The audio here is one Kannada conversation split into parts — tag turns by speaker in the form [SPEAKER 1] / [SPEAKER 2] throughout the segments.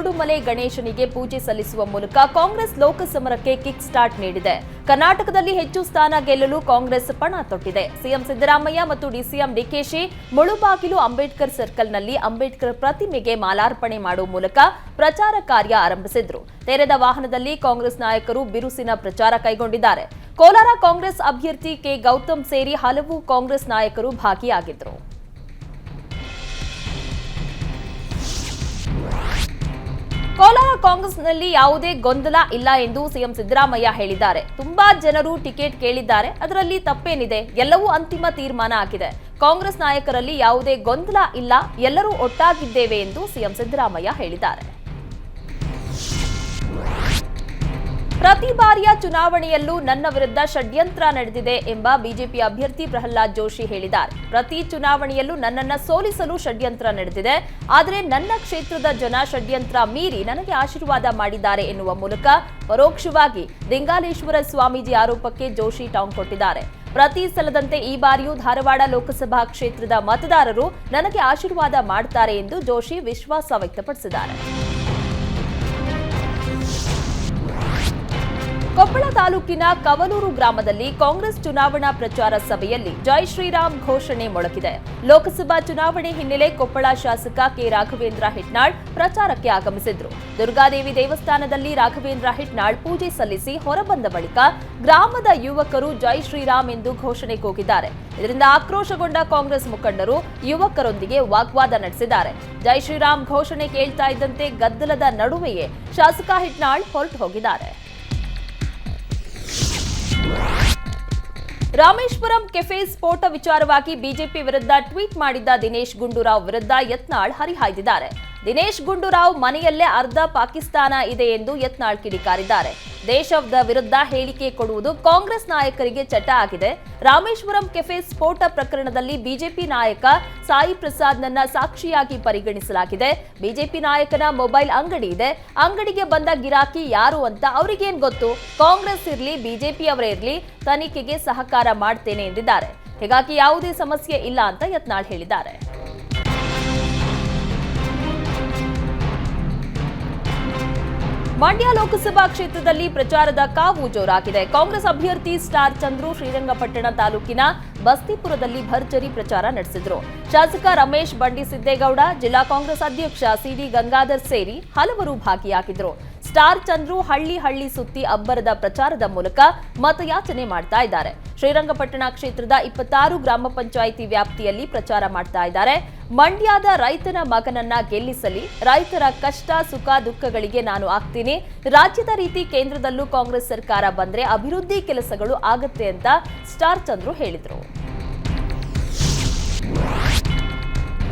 [SPEAKER 1] ಕುರುಡುಮಲೆ ಗಣೇಶನಿಗೆ ಪೂಜೆ ಸಲ್ಲಿಸುವ ಮೂಲಕ ಕಾಂಗ್ರೆಸ್ ಲೋಕಸಮರಕ್ಕೆ ಕಿಕ್ ಸ್ಟಾರ್ಟ್ ನೀಡಿದೆ. ಕರ್ನಾಟಕದಲ್ಲಿ ಹೆಚ್ಚು ಸ್ಥಾನ ಗೆಲ್ಲಲು ಕಾಂಗ್ರೆಸ್ ಪಣ ತೊಟ್ಟಿದೆ. ಸಿಎಂ ಸಿದ್ದರಾಮಯ್ಯ ಮತ್ತು ಡಿಸಿಎಂ ಡಿಕೆಶಿ ಮುಳುಬಾಗಿಲು ಅಂಬೇಡ್ಕರ್ ಸರ್ಕಲ್ನಲ್ಲಿ ಅಂಬೇಡ್ಕರ್ ಪ್ರತಿಮೆಗೆ ಮಾಲಾರ್ಪಣೆ ಮಾಡುವ ಮೂಲಕ ಪ್ರಚಾರ ಕಾರ್ಯ ಆರಂಭಿಸಿದ್ರು. ತೆರೆದ ವಾಹನದಲ್ಲಿ ಕಾಂಗ್ರೆಸ್ ನಾಯಕರು ಬಿರುಸಿನ ಪ್ರಚಾರ ಕೈಗೊಂಡಿದ್ದಾರೆ. ಕೋಲಾರ ಕಾಂಗ್ರೆಸ್ ಅಭ್ಯರ್ಥಿ ಕೆ ಗೌತಮ್ ಸೇರಿ ಹಲವು ಕಾಂಗ್ರೆಸ್ ನಾಯಕರು ಭಾಗಿಯಾಗಿದ್ದರು. ಕೋಲಾರ ಕಾಂಗ್ರೆಸ್ನಲ್ಲಿ ಯಾವುದೇ ಗೊಂದಲ ಇಲ್ಲ ಎಂದು ಸಿಎಂ ಸಿದ್ದರಾಮಯ್ಯ ಹೇಳಿದ್ದಾರೆ. ತುಂಬಾ ಜನರು ಟಿಕೆಟ್ ಕೇಳಿದ್ದಾರೆ, ಅದರಲ್ಲಿ ತಪ್ಪೇನಿದೆ? ಎಲ್ಲವೂ ಅಂತಿಮ ತೀರ್ಮಾನ ಆಗಿದೆ. ಕಾಂಗ್ರೆಸ್ ನಾಯಕರಲ್ಲಿ ಯಾವುದೇ ಗೊಂದಲ ಇಲ್ಲ, ಎಲ್ಲರೂ ಒಟ್ಟಾಗಿದ್ದೇವೆ ಎಂದು ಸಿಎಂ ಸಿದ್ದರಾಮಯ್ಯ ಹೇಳಿದ್ದಾರೆ. ಪ್ರತಿ ಬಾರಿಯ ಚುನಾವಣೆಯಲ್ಲೂ ನನ್ನ ವಿರುದ್ಧ ಷಡ್ಯಂತ್ರ ನಡೆದಿದೆ ಎಂಬ ಬಿಜೆಪಿ ಅಭ್ಯರ್ಥಿ ಪ್ರಹ್ಲಾದ್ ಜೋಶಿ ಹೇಳಿದ್ದಾರೆ. ಪ್ರತಿ ಚುನಾವಣೆಯಲ್ಲೂ ನನ್ನನ್ನು ಸೋಲಿಸಲು ಷಡ್ಯಂತ್ರ ನಡೆದಿದೆ, ಆದರೆ ನನ್ನ ಕ್ಷೇತ್ರದ ಜನ ಷಡ್ಯಂತ್ರ ಮೀರಿ ನನಗೆ ಆಶೀರ್ವಾದ ಮಾಡಿದ್ದಾರೆ ಎನ್ನುವ ಮೂಲಕ ಪರೋಕ್ಷವಾಗಿ ಲಿಂಗಾಲೇಶ್ವರ ಸ್ವಾಮೀಜಿ ಆರೋಪಕ್ಕೆ ಜೋಶಿ ಟಾಂಗ್ ಕೊಟ್ಟಿದ್ದಾರೆ. ಪ್ರತಿ ಸಲದಂತೆ ಈ ಬಾರಿಯೂ ಧಾರವಾಡ ಲೋಕಸಭಾ ಕ್ಷೇತ್ರದ ಮತದಾರರು ನನಗೆ ಆಶೀರ್ವಾದ ಮಾಡ್ತಾರೆ ಎಂದು ಜೋಶಿ ವಿಶ್ವಾಸ ವ್ಯಕ್ತಪಡಿಸಿದ್ದಾರೆ. ಕೊಪ್ಪಳ ತಾಲೂಕಿನ ಕವಲೂರು ಗ್ರಾಮದಲ್ಲಿ ಕಾಂಗ್ರೆಸ್ ಚುನಾವಣಾ ಪ್ರಚಾರ ಸಭೆಯಲ್ಲಿ ಜೈ ಶ್ರೀರಾಮ್ ಘೋಷಣೆ ಮೊಳಗಿದೆ. ಲೋಕಸಭಾ ಚುನಾವಣೆ ಹಿನ್ನೆಲೆ ಕೊಪ್ಪಳ ಶಾಸಕ ಕೆ ರಾಘವೇಂದ್ರ ಹಿಟ್ನಾಳ್ ಪ್ರಚಾರಕ್ಕೆ ಆಗಮಿಸಿದ್ರು. ದುರ್ಗಾದೇವಿ ದೇವಸ್ಥಾನದಲ್ಲಿ ರಾಘವೇಂದ್ರ ಹಿಟ್ನಾಳ್ ಪೂಜೆ ಸಲ್ಲಿಸಿ ಹೊರಬಂದ ಬಳಿಕ ಗ್ರಾಮದ ಯುವಕರು ಜೈ ಶ್ರೀರಾಮ್ ಎಂದು ಘೋಷಣೆ ಕೂಗಿದ್ದಾರೆ. ಇದರಿಂದ ಆಕ್ರೋಶಗೊಂಡ ಕಾಂಗ್ರೆಸ್ ಮುಖಂಡರು ಯುವಕರೊಂದಿಗೆ ವಾಗ್ವಾದ ನಡೆಸಿದ್ದಾರೆ. ಜೈ ಶ್ರೀರಾಮ್ ಘೋಷಣೆ ಕೇಳ್ತಾ ಇದ್ದಂತೆ ಗದ್ದಲದ ನಡುವೆಯೇ ಶಾಸಕ ಹಿಟ್ನಾಳ್ ಹೊರಟು ಹೋಗಿದ್ದಾರೆ. ರಾಮೇಶ್ವರಂ ಕೆಫೆ ಸ್ಫೋಟ ವಿಚಾರವಾಗಿ ಬಿಜೆಪಿ ವಿರುದ್ಧ ಟ್ವೀಟ್ ಮಾಡಿದ್ದ ದಿನೇಶ್ ಗುಂಡೂರಾವ್ ವಿರುದ್ಧ ಯತ್ನಾಳ್ ಹರಿಹಾಯ್ದಿದ್ದಾರೆ. ದಿನೇಶ್ ಗುಂಡೂರಾವ್ ಮನೆಯಲ್ಲೇ ಅರ್ಧ ಪಾಕಿಸ್ತಾನ ಇದೆ ಎಂದು ಯತ್ನಾಳ್ ಕಿಡಿಕಾರಿದ್ದಾರೆ. ದೇಶದ ವಿರುದ್ಧ ಹೇಳಿಕೆ ಕೊಡುವುದು ಕಾಂಗ್ರೆಸ್ ನಾಯಕರಿಗೆ ಚಟ ಆಗಿದೆ. ರಾಮೇಶ್ವರಂ ಕೆಫೆ ಸ್ಫೋಟ ಪ್ರಕರಣದಲ್ಲಿ ಬಿಜೆಪಿ ನಾಯಕ ಸಾಯಿ ಪ್ರಸಾದ್ನನ್ನ ಸಾಕ್ಷಿಯಾಗಿ ಪರಿಗಣಿಸಲಾಗಿದೆ. ಬಿಜೆಪಿ ನಾಯಕನ ಮೊಬೈಲ್ ಅಂಗಡಿ ಇದೆ. ಅಂಗಡಿಗೆ ಬಂದ ಗಿರಾಕಿ ಯಾರು ಅಂತ ಅವರಿಗೇನ್ ಗೊತ್ತು? ಕಾಂಗ್ರೆಸ್ ಇರ್ಲಿ ಬಿಜೆಪಿಯವರೇ ಇರ್ಲಿ ತನಿಖೆಗೆ ಸಹಕಾರ ಮಾಡ್ತೇನೆ ಎಂದಿದ್ದಾರೆ. ಹೀಗಾಗಿ ಯಾವುದೇ ಸಮಸ್ಯೆ ಇಲ್ಲ ಅಂತ ಯತ್ನಾಳ್ ಹೇಳಿದ್ದಾರೆ. ಮಂಡ್ಯ ಲೋಕಸಭಾ ಕ್ಷೇತ್ರದಲ್ಲಿ ಪ್ರಚಾರದ ಕಾವು ಜೋರಾಗಿದೆ. ಕಾಂಗ್ರೆಸ್ ಅಭ್ಯರ್ಥಿ ಸ್ಟಾರ್ ಚಂದ್ರು ಶ್ರೀರಂಗಪಟ್ಟಣ ತಾಲೂಕಿನ ಬಸ್ತಿಪುರದಲ್ಲಿ ಭರ್ಜರಿ ಪ್ರಚಾರ ನಡೆಸಿದ್ರು. ಶಾಸಕ ರಮೇಶ್ ಬಂಡಿ ಸಿದ್ದೇಗೌಡ, ಜಿಲ್ಲಾ ಕಾಂಗ್ರೆಸ್ ಅಧ್ಯಕ್ಷ ಸಿಡಿ ಗಂಗಾಧರ್ ಸೇರಿ ಹಲವರು ಭಾಗಿಯಾಗಿದ್ರು. ಸ್ಟಾರ್ ಚಂದ್ರು ಹಳ್ಳಿ ಹಳ್ಳಿ ಸುತ್ತಿ ಅಬ್ಬರದ ಪ್ರಚಾರದ ಮೂಲಕ ಮತಯಾಚನೆ ಮಾಡ್ತಾ ಇದ್ದಾರೆ. ಶ್ರೀರಂಗಪಟ್ಟಣ ಕ್ಷೇತ್ರದ 26 ಗ್ರಾಮ ಪಂಚಾಯಿತಿ ವ್ಯಾಪ್ತಿಯಲ್ಲಿ ಪ್ರಚಾರ ಮಾಡ್ತಾ ಇದ್ದಾರೆ. ಮಂಡ್ಯದ ರೈತನ ಮಗನನ್ನ ಗೆಲ್ಲಿಸಲಿ, ರೈತರ ಕಷ್ಟ ಸುಖ ದುಃಖಗಳಿಗೆ ನಾನು ಆಗ್ತೀನಿ, ರಾಜ್ಯದ ರೀತಿ ಕೇಂದ್ರದಲ್ಲೂ ಕಾಂಗ್ರೆಸ್ ಸರ್ಕಾರ ಬಂದ್ರೆ ಅಭಿವೃದ್ಧಿ ಕೆಲಸಗಳು ಆಗತ್ತೆ ಅಂತ ಸ್ಟಾರ್ ಚಂದ್ರು ಹೇಳಿದ್ರು.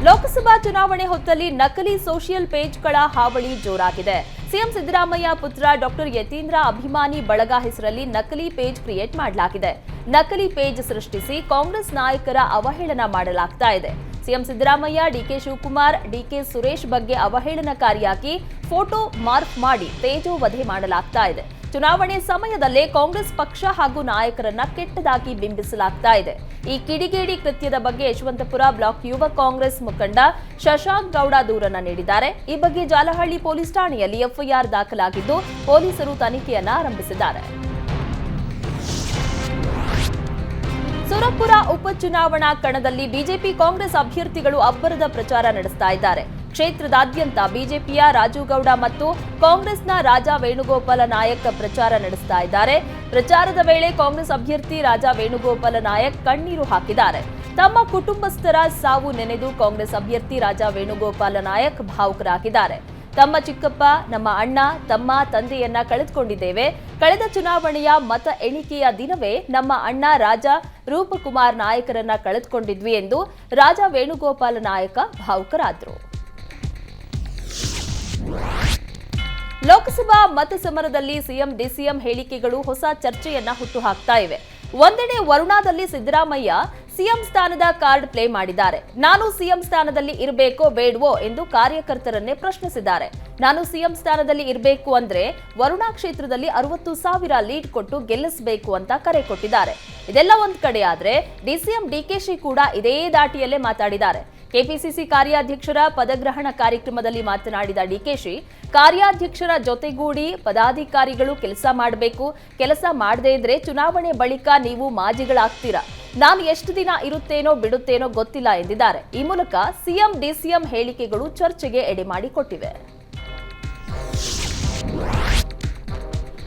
[SPEAKER 1] ಲೋಕಸಭಾ ಚುನಾವಣೆ ಹೊತ್ತಲ್ಲಿ ನಕಲಿ ಸೋಷಿಯಲ್ ಪೇಜ್ಗಳ ಹಾವಳಿ ಜೋರಾಗಿದೆ. ಸಿಎಂ ಸಿದ್ದರಾಮಯ್ಯ ಪುತ್ರ ಡಾಕ್ಟರ್ ಯತೀಂದ್ರ ಅಭಿಮಾನಿ ಬಳಗ ಹೆಸರಲ್ಲಿ ನಕಲಿ ಪೇಜ್ ಕ್ರಿಯೇಟ್ ಮಾಡಲಾಗಿದೆ. ನಕಲಿ ಪೇಜ್ ಸೃಷ್ಟಿಸಿ ಕಾಂಗ್ರೆಸ್ ನಾಯಕರ ಅವಹೇಳನ ಮಾಡಲಾಗ್ತಾ ಇದೆ. CM Siddaramaiah, DK Shivakumar, DK Suresh ಬಗ್ಗೆ ಅವಹೇಳನಕಾರಿಯಾಗಿ ಫೋಟೋ ಮಾರ್ಕ್ ಮಾಡಿ ತೇಜೋವಧೆ ಮಾಡಲಾಗ್ತಾ ಇದೆ. ಚುನಾವಣೆ ಸಮಯದಲ್ಲೇ ಕಾಂಗ್ರೆಸ್ ಪಕ್ಷ ಹಾಗೂ ನಾಯಕರನ್ನ ಕೆಟ್ಟದಾಗಿ ಬಿಂಬಿಸಲಾಗ್ತಾ ಇದೆ. ಈ ಕಿಡಿಗೇಡಿ ಕೃತ್ಯದ ಬಗ್ಗೆ ಯಶವಂತಪುರ ಬ್ಲಾಕ್ ಯುವ ಕಾಂಗ್ರೆಸ್ ಮುಖಂಡ ಶಶಾಂಕ್ ಗೌಡ ದೂರನ್ನ ನೀಡಿದ್ದಾರೆ. ಈ ಬಗ್ಗೆ ಜಾಲಹಳ್ಳಿ ಪೊಲೀಸ್ ಠಾಣೆಯಲ್ಲಿ ಎಫ್ಐಆರ್ ದಾಖಲಾಗಿದ್ದು ಪೊಲೀಸರು ತನಿಖೆಯನ್ನ ಆರಂಭಿಸಿದ್ದಾರೆ. ಸುರಪುರ ಉಪಚುನಾವಣಾ ಕಣದಲ್ಲಿ ಬಿಜೆಪಿ ಕಾಂಗ್ರೆಸ್ ಅಭ್ಯರ್ಥಿಗಳು ಅಬ್ಬರದ ಪ್ರಚಾರ ನಡೆಸ್ತಾ ಇದ್ದಾರೆ. ಕ್ಷೇತ್ರದಾದ್ಯಂತ ಬಿಜೆಪಿಯ ರಾಜುಗೌಡ ಮತ್ತು ಕಾಂಗ್ರೆಸ್ನ ರಾಜಾ ವೇಣುಗೋಪಾಲ ನಾಯಕ್ ಪ್ರಚಾರ ನಡೆಸ್ತಾ ಇದ್ದಾರೆ. ಪ್ರಚಾರದ ವೇಳೆ ಕಾಂಗ್ರೆಸ್ ಅಭ್ಯರ್ಥಿ ರಾಜಾ ವೇಣುಗೋಪಾಲ ನಾಯಕ್ ಕಣ್ಣೀರು ಹಾಕಿದ್ದಾರೆ. ತಮ್ಮ ಕುಟುಂಬಸ್ಥರ ಸಾವು ನೆನೆದು ಕಾಂಗ್ರೆಸ್ ಅಭ್ಯರ್ಥಿ ರಾಜಾ ವೇಣುಗೋಪಾಲ ನಾಯಕ್ ಭಾವುಕರಾಗಿದ್ದಾರೆ. ತಮ್ಮ ಚಿಕ್ಕಪ್ಪ, ನಮ್ಮ ಅಣ್ಣ, ತಮ್ಮ, ತಂದೆಯನ್ನ ಕಳೆದುಕೊಂಡಿದ್ದೇವೆ. ಕಳೆದ ಚುನಾವಣೆಯ ಮತ ಎಣಿಕೆಯ ದಿನವೇ ನಮ್ಮ ಅಣ್ಣ ರಾಜಾ ರೂಪಕುಮಾರ್ ನಾಯಕರನ್ನ ಕಳೆದುಕೊಂಡಿದ್ವಿ ಎಂದು ರಾಜಾ ವೇಣುಗೋಪಾಲ ನಾಯಕ ಭಾವುಕರಾದರು. ಲೋಕಸಭಾ ಮತ ಸಮರದಲ್ಲಿ ಸಿಎಂ ಡಿಸಿಎಂ ಹೇಳಿಕೆಗಳು ಹೊಸ ಚರ್ಚೆಯನ್ನ ಹುಟ್ಟುಹಾಕ್ತಾ ಇವೆ. ಒಂದೆಡೆ ವರುಣಾದಲ್ಲಿ ಸಿದ್ದರಾಮಯ್ಯ ಸಿಎಂ ಸ್ಥಾನದ ಕಾರ್ಡ್ ಪ್ಲೇ ಮಾಡಿದ್ದಾರೆ. ನಾನು ಸಿಎಂ ಸ್ಥಾನದಲ್ಲಿ ಇರಬೇಕೋ ಬೇಡವೋ ಎಂದು ಕಾರ್ಯಕರ್ತರನ್ನೇ ಪ್ರಶ್ನಿಸಿದ್ದಾರೆ. ನಾನು ಸಿಎಂ ಸ್ಥಾನದಲ್ಲಿ ಇರಬೇಕು ಅಂದ್ರೆ ವರುಣಾ ಕ್ಷೇತ್ರದಲ್ಲಿ 60,000 ಲೀಡ್ ಕೊಟ್ಟು ಗೆಲ್ಲಿಸಬೇಕು ಅಂತ ಕರೆ ಕೊಟ್ಟಿದ್ದಾರೆ. ಇದೆಲ್ಲ ಒಂದ್ ಕಡೆ ಆದ್ರೆ ಡಿಸಿಎಂ ಡಿಕೆಶಿ ಕೂಡ ಇದೇ ದಾಟಿಯಲ್ಲೇ ಮಾತಾಡಿದ್ದಾರೆ. ಕೆಪಿಸಿಸಿ ಕಾರ್ಯಾಧ್ಯಕ್ಷರ ಪದಗ್ರಹಣ ಕಾರ್ಯಕ್ರಮದಲ್ಲಿ ಮಾತನಾಡಿದ ಡಿಕೆಶಿ, ಕಾರ್ಯಾಧ್ಯಕ್ಷರ ಜೊತೆಗೂಡಿ ಪದಾಧಿಕಾರಿಗಳು ಕೆಲಸ ಮಾಡಬೇಕು. ಕೆಲಸ ಮಾಡದೇ ಇದ್ರೆ ಚುನಾವಣೆ ಬಳಿಕ ನೀವು ಮಾಜಿಗಳಾಗ್ತೀರಾ. ನಾನು ಎಷ್ಟು ದಿನ ಇರುತ್ತೇನೋ ಬಿಡುತ್ತೇನೋ ಗೊತ್ತಿಲ್ಲ ಎಂದಿದ್ದಾರೆ. ಈ ಮೂಲಕ ಸಿಎಂ ಡಿಸಿಎಂ ಹೇಳಿಕೆಗಳು ಚರ್ಚೆಗೆ ಎಡೆಮಾಡಿಕೊಟ್ಟಿವೆ.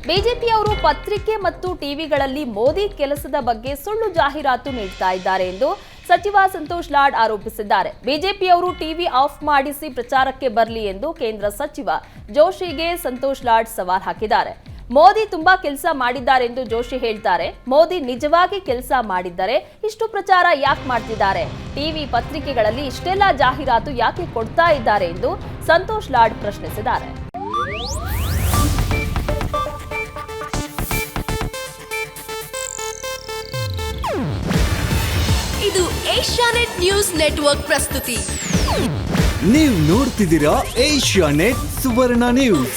[SPEAKER 1] ಬಿಜೆಪಿಯವರು ಪತ್ರಿಕೆ ಮತ್ತು ಟಿವಿಗಳಲ್ಲಿ ಮೋದಿ ಕೆಲಸದ ಬಗ್ಗೆ ಸುಳ್ಳು ಜಾಹೀರಾತು ನೀಡ್ತಾ ಇದ್ದಾರೆ ಎಂದು ಸಚಿವ ಸಂತೋಷ್ ಲಾಡ್ ಆರೋಪಿಸಿದ್ದಾರೆ. ಬಿಜೆಪಿಯವರು ಟಿವಿ ಆಫ್ ಮಾಡಿಸಿ ಪ್ರಚಾರಕ್ಕೆ ಬರಲಿ ಎಂದು ಕೇಂದ್ರ ಸಚಿವ ಜೋಶಿಗೆ ಸಂತೋಷ್ ಲಾಡ್ ಸವಾಲ್ ಹಾಕಿದ್ದಾರೆ. ಮೋದಿ ತುಂಬಾ ಕೆಲಸ ಮಾಡಿದ್ದಾರೆ ಎಂದು ಜೋಶಿ ಹೇಳ್ತಾರೆ. ಮೋದಿ ನಿಜವಾಗಿ ಕೆಲಸ ಮಾಡಿದ್ದರೆ ಇಷ್ಟು ಪ್ರಚಾರ ಯಾಕೆ ಮಾಡ್ತಿದ್ದಾರೆ? ಟಿವಿ ಪತ್ರಿಕೆಗಳಲ್ಲಿ ಇಷ್ಟೆಲ್ಲ ಜಾಹೀರಾತು ಯಾಕೆ ಕೊಡ್ತಾ ಇದ್ದಾರೆ ಎಂದು ಸಂತೋಷ್ ಲಾಡ್ ಪ್ರಶ್ನಿಸಿದ್ದಾರೆ.
[SPEAKER 2] ಇದು ಏಷ್ಯಾನೆಟ್ ನ್ಯೂಸ್ ನೆಟ್ವರ್ಕ್ ಪ್ರಸ್ತುತಿ.
[SPEAKER 3] ನೀವು ನೋಡ್ತಿದ್ದೀರಾ ಏಷ್ಯಾನೆಟ್ ಸುವರ್ಣ ನ್ಯೂಸ್.